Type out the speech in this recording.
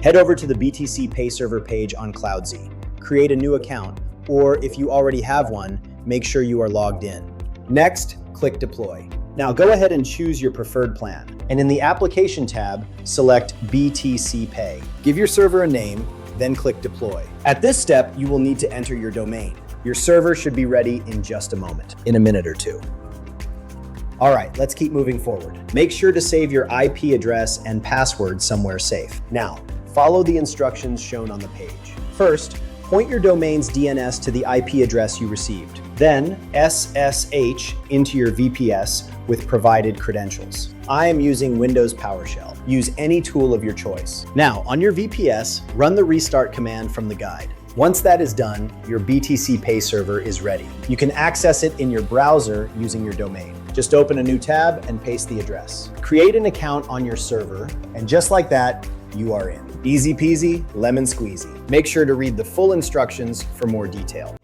Head over to the BTCPay Server page on Cloudzy. Create a new account, or if you already have one, make sure you are logged in. Next, click Deploy. Now go ahead and choose your preferred plan, and in the Application tab, select BTCPay. Give your server a name, then click Deploy. At this step, you will need to enter your domain. Your server should be ready in just a moment, in a minute or two. All right, let's keep moving forward. Make sure to save your IP address and password somewhere safe. Now, follow the instructions shown on the page. First, point your domain's DNS to the IP address you received. Then, SSH into your VPS with provided credentials. I am using Windows PowerShell. Use any tool of your choice. Now, on your VPS, run the restart command from the guide. Once that is done, your BTCPay server is ready. You can access it in your browser using your domain. Just open a new tab and paste the address. Create an account on your server, and just like that, you are in. Easy peasy, lemon squeezy. Make sure to read the full instructions for more detail.